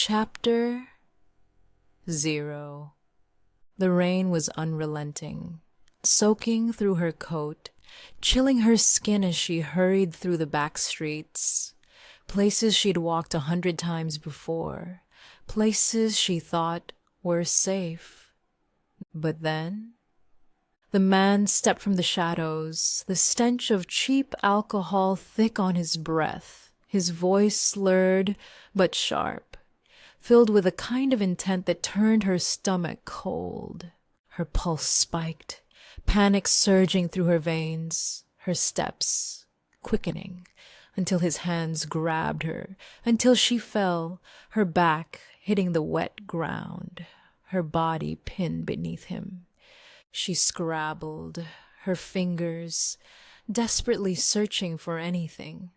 Chapter 0. The rain was unrelenting, soaking through her coat, chilling her skin as she hurried through the back streets, places she'd walked 100 times before, places she thought were safe. But then the man stepped from the shadows, the stench of cheap alcohol thick on his breath, his voice slurred but sharp, filled with a kind of intent that turned her stomach cold. Her pulse spiked, panic surging through her veins, her steps quickening until his hands grabbed her, until she fell, her back hitting the wet ground, her body pinned beneath him. She scrabbled, her fingers desperately searching for anything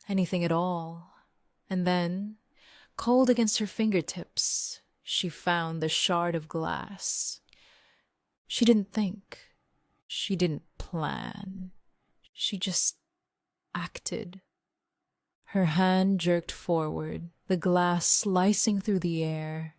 at all, and then, cold against her fingertips, she found the shard of glass. She didn't think. She didn't plan. She just acted. Her hand jerked forward, the glass slicing through the air,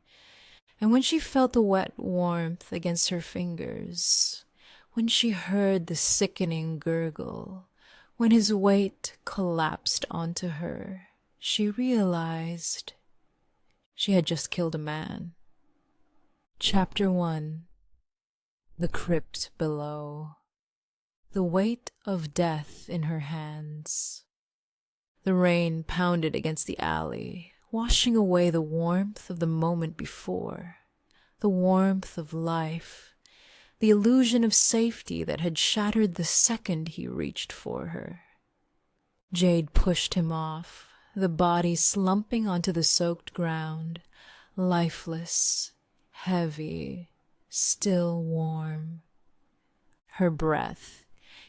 and when she felt the wet warmth against her fingers, when she heard the sickening gurgle, when his weight collapsed onto her, she realized she had just killed a man. Chapter 1. The Crypt Below. The weight of death in her hands. The rain pounded against the alley, washing away the warmth of the moment before, the warmth of life, the illusion of safety that had shattered the second he reached for her. Jade pushed him off, the body slumping onto the soaked ground, lifeless, heavy, still warm. Her breath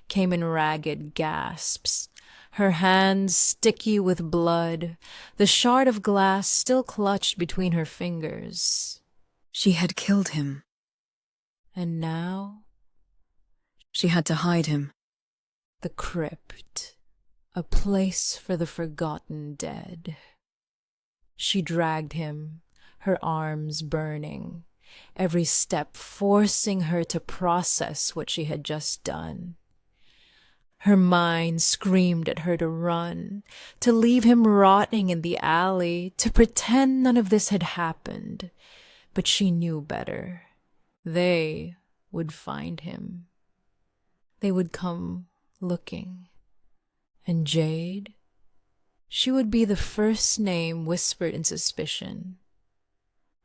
came in ragged gasps, her hands sticky with blood, the shard of glass still clutched between her fingers. She had killed him. And now She had to hide him. the crypt, a place for the forgotten dead. She dragged him, her arms burning, every step forcing her to process what she had just done. Her mind screamed at her to run, to leave him rotting in the alley, to pretend none of this had happened. But she knew better. They would find him. They would come looking. And Jade? She would be the first name whispered in suspicion.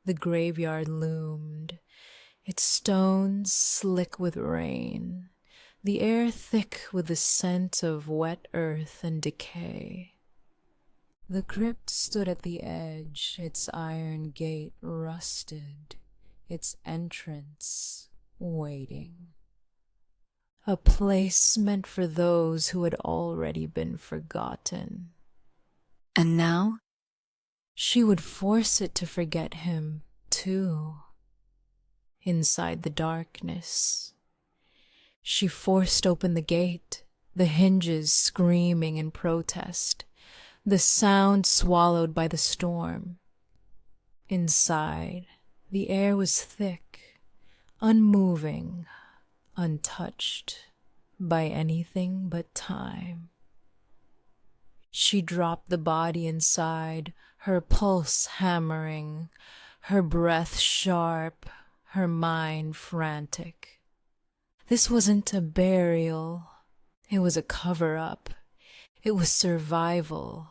The graveyard loomed, its stones slick with rain, the air thick with the scent of wet earth and decay. The crypt stood at the edge, its iron gate rusted, its entrance waiting. A place meant for those who had already been forgotten. And now? She would force it to forget him, too. Inside the darkness, she forced open the gate, the hinges screaming in protest, the sound swallowed by the storm. Inside, the air was thick, unmoving, untouched by anything but time. She dropped the body inside, her pulse hammering, her breath sharp, her mind frantic. This wasn't a burial. It was a cover-up. It was survival.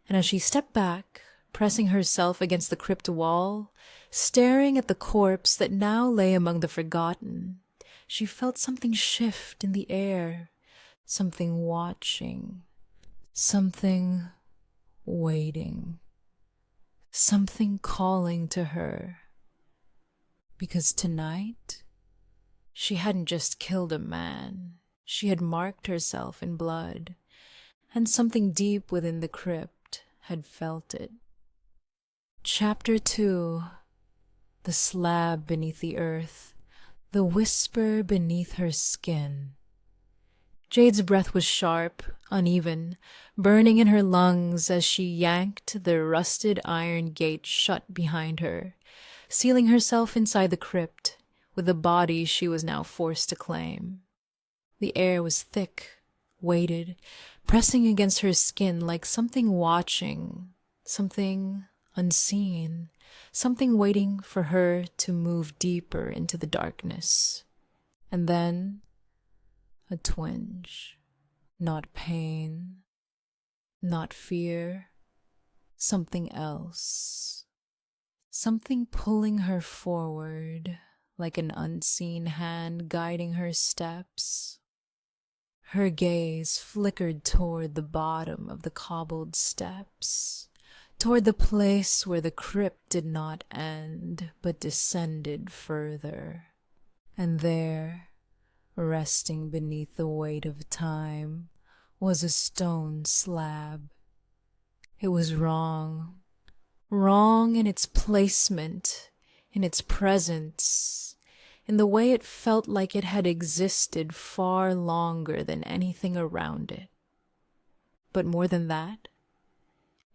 And as she stepped back, pressing herself against the crypt wall, staring at the corpse that now lay among the forgotten, she felt something shift in the air, something watching, something waiting, something calling to her. Because tonight, she hadn't just killed a man, she had marked herself in blood, and something deep within the crypt had felt it. Chapter 2. The slab beneath the earth, the whisper beneath her skin. Jade's breath was sharp, uneven, burning in her lungs as she yanked the rusted iron gate shut behind her, sealing herself inside the crypt with the body she was now forced to claim. The air was thick, weighted, pressing against her skin like something watching, something unseen, something waiting for her to move deeper into the darkness. And then a twinge. Not pain, not fear, something else. Something pulling her forward, like an unseen hand guiding her steps. Her gaze flickered toward the bottom of the cobbled steps, toward the place where the crypt did not end, but descended further. And there, resting beneath the weight of time, was a stone slab. It was wrong in its placement, in its presence, in the way it felt like it had existed far longer than anything around it. But more than that,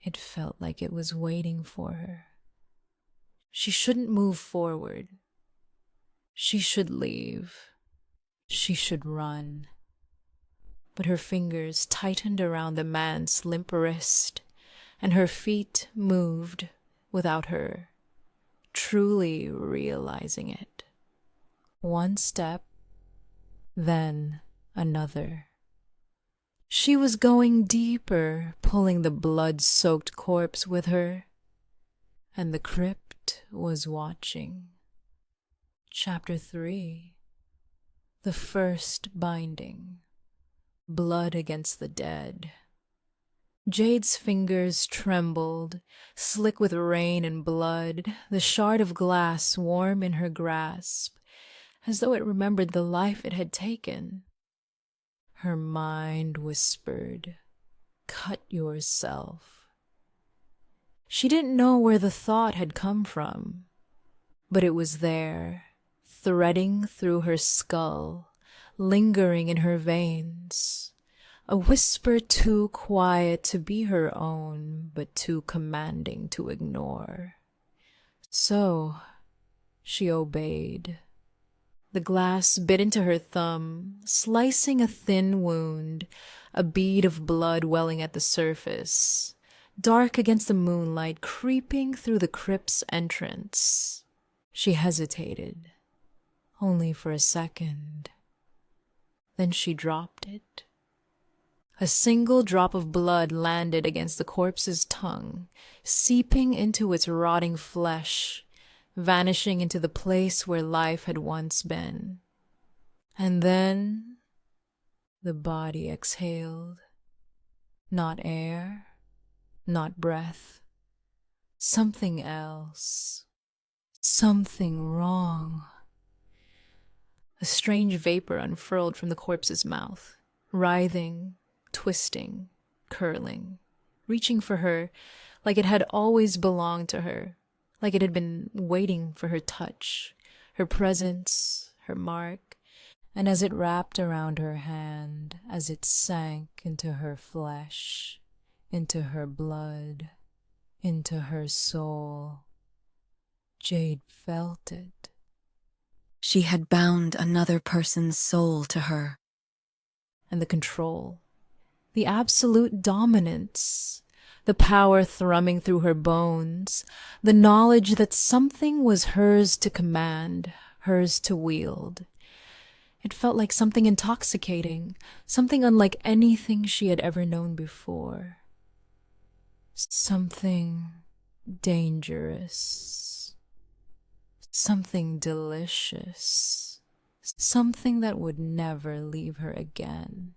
it felt like it was waiting for her. She shouldn't move forward. She should leave. She should run. But her fingers tightened around the man's limp wrist, and her feet moved without her truly realizing it. One step, then another. She was going deeper, pulling the blood-soaked corpse with her, and the crypt was watching. Chapter 3. The First Binding. Blood against the dead. Jade's fingers trembled, slick with rain and blood, the shard of glass warm in her grasp, as though it remembered the life it had taken. Her mind whispered, "Cut yourself." She didn't know where the thought had come from, but it was there, threading through her skull, lingering in her veins. A whisper too quiet to be her own, but too commanding to ignore. So she obeyed. The glass bit into her thumb, slicing a thin wound, a bead of blood welling at the surface, dark against the moonlight, creeping through the crypt's entrance. She hesitated, only for a second. Then she dropped it. A single drop of blood landed against the corpse's tongue, seeping into its rotting flesh, vanishing into the place where life had once been. And then the body exhaled. Not air, not breath. Something else. Something wrong. A strange vapor unfurled from the corpse's mouth, writhing, twisting, curling, reaching for her like it had always belonged to her, like it had been waiting for her touch, her presence, her mark, and as it wrapped around her hand, as it sank into her flesh, into her blood, into her soul, Jade felt it. She had bound another person's soul to her. And the control, the absolute dominance, the power thrumming through her bones, the knowledge that something was hers to command, hers to wield. It felt like something intoxicating, something unlike anything she had ever known before. Something dangerous. Something delicious. Something that would never leave her again.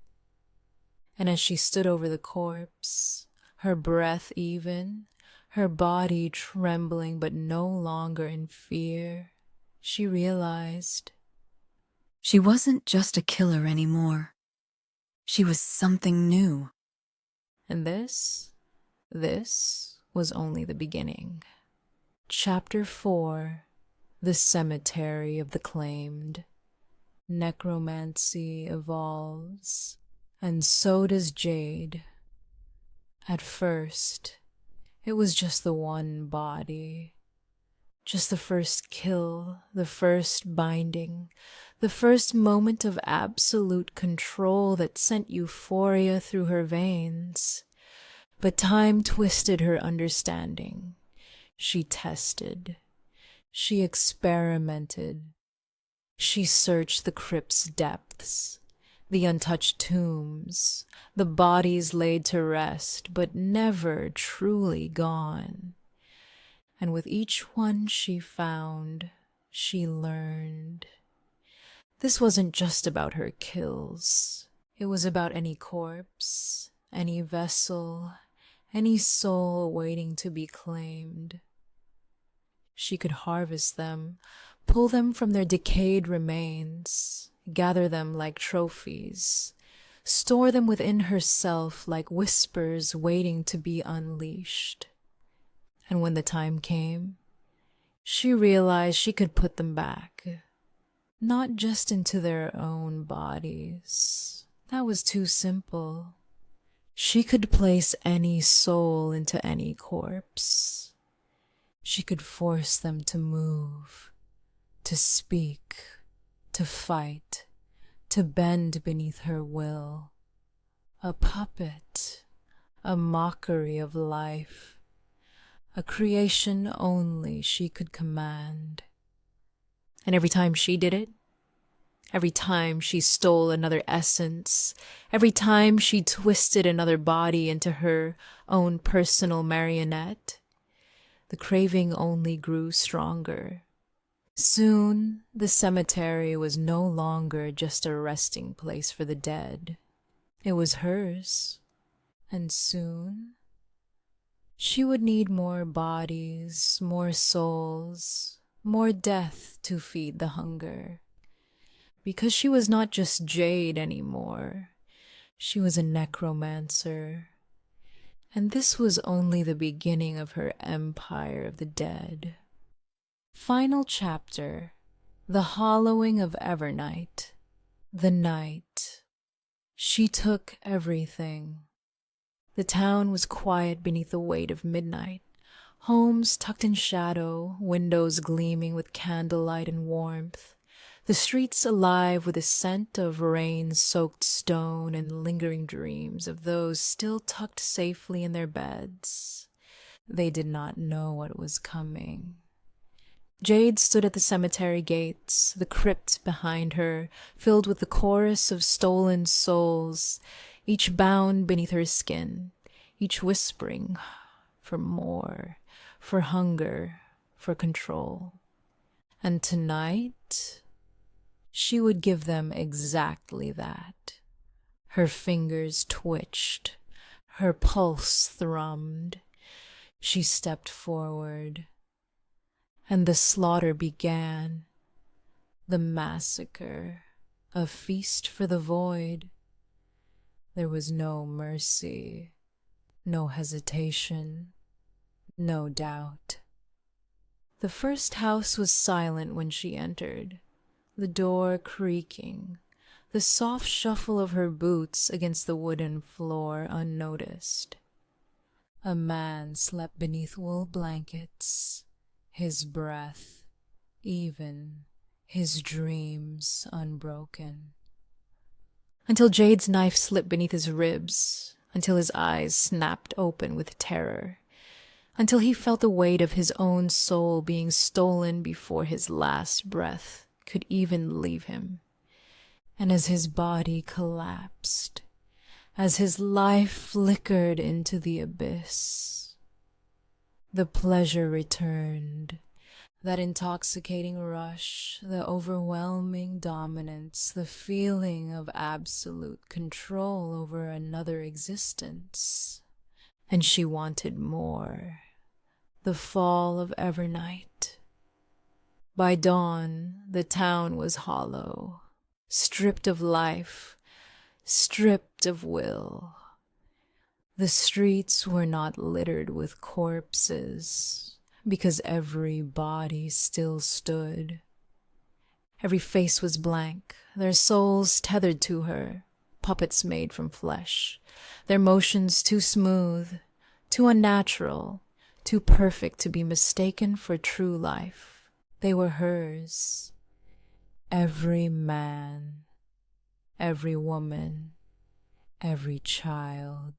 And as she stood over the corpse, her breath even, her body trembling but no longer in fear, she realized she wasn't just a killer anymore. She was something new. And this was only the beginning. Chapter 4. The Cemetery of the Claimed. Necromancy evolves. And so does Jade. At first, it was just the one body. Just the first kill, the first binding, the first moment of absolute control that sent euphoria through her veins. But time twisted her understanding. She tested. She experimented. She searched the crypt's depths, the untouched tombs, the bodies laid to rest, but never truly gone. And with each one she found, she learned. This wasn't just about her kills. It was about any corpse, any vessel, any soul waiting to be claimed. She could harvest them, pull them from their decayed remains, gather them like trophies, store them within herself like whispers waiting to be unleashed. And when the time came, she realized she could put them back, not just into their own bodies. That was too simple. She could place any soul into any corpse. She could force them to move, to speak, to fight, to bend beneath her will. A puppet, a mockery of life. A creation only she could command. And every time she did it, every time she stole another essence, every time she twisted another body into her own personal marionette, the craving only grew stronger. Soon, the cemetery was no longer just a resting place for the dead. It was hers. And soon, she would need more bodies, more souls, more death to feed the hunger. Because she was not just Jade anymore. She was a necromancer. And this was only the beginning of her empire of the dead. Final chapter. The Hollowing of Evernight. The night. She took everything. The town was quiet beneath the weight of midnight. Homes tucked in shadow, windows gleaming with candlelight and warmth. The streets alive with the scent of rain-soaked stone and lingering dreams of those still tucked safely in their beds. They did not know what was coming. Jade stood at the cemetery gates, the crypt behind her, filled with the chorus of stolen souls, each bound beneath her skin, each whispering for more, for hunger, for control. And tonight, she would give them exactly that. Her fingers twitched, her pulse thrummed. She stepped forward, and the slaughter began. The massacre, a feast for the void. There was no mercy, no hesitation, no doubt. The first house was silent when she entered, the door creaking, the soft shuffle of her boots against the wooden floor unnoticed. A man slept beneath wool blankets, his breath even, his dreams unbroken. Until Jade's knife slipped beneath his ribs, until his eyes snapped open with terror, until he felt the weight of his own soul being stolen before his last breath could even leave him. And as his body collapsed, as his life flickered into the abyss, the pleasure returned. That intoxicating rush, the overwhelming dominance, the feeling of absolute control over another existence. And she wanted more. The fall of Evernight. By dawn, the town was hollow, stripped of life, stripped of will. The streets were not littered with corpses, because every body still stood. Every face was blank, their souls tethered to her, puppets made from flesh, their motions too smooth, too unnatural, too perfect to be mistaken for true life. They were hers. Every man, every woman, every child.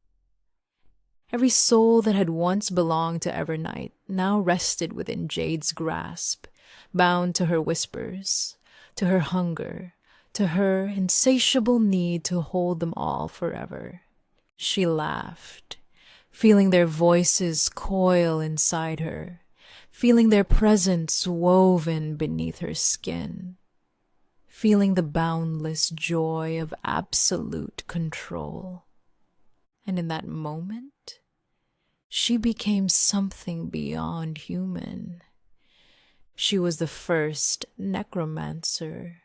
Every soul that had once belonged to Evernight now rested within Jade's grasp, bound to her whispers, to her hunger, to her insatiable need to hold them all forever. She laughed, feeling their voices coil inside her, feeling their presence woven beneath her skin, feeling the boundless joy of absolute control. And in that moment, she became something beyond human. She was the first necromancer.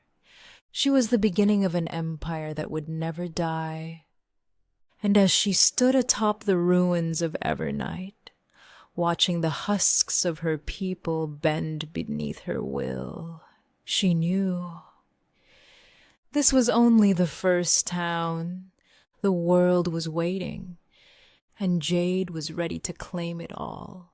She was the beginning of an empire that would never die. And as she stood atop the ruins of Evernight, watching the husks of her people bend beneath her will, she knew this was only the first town. The world was waiting, and Jade was ready to claim it all.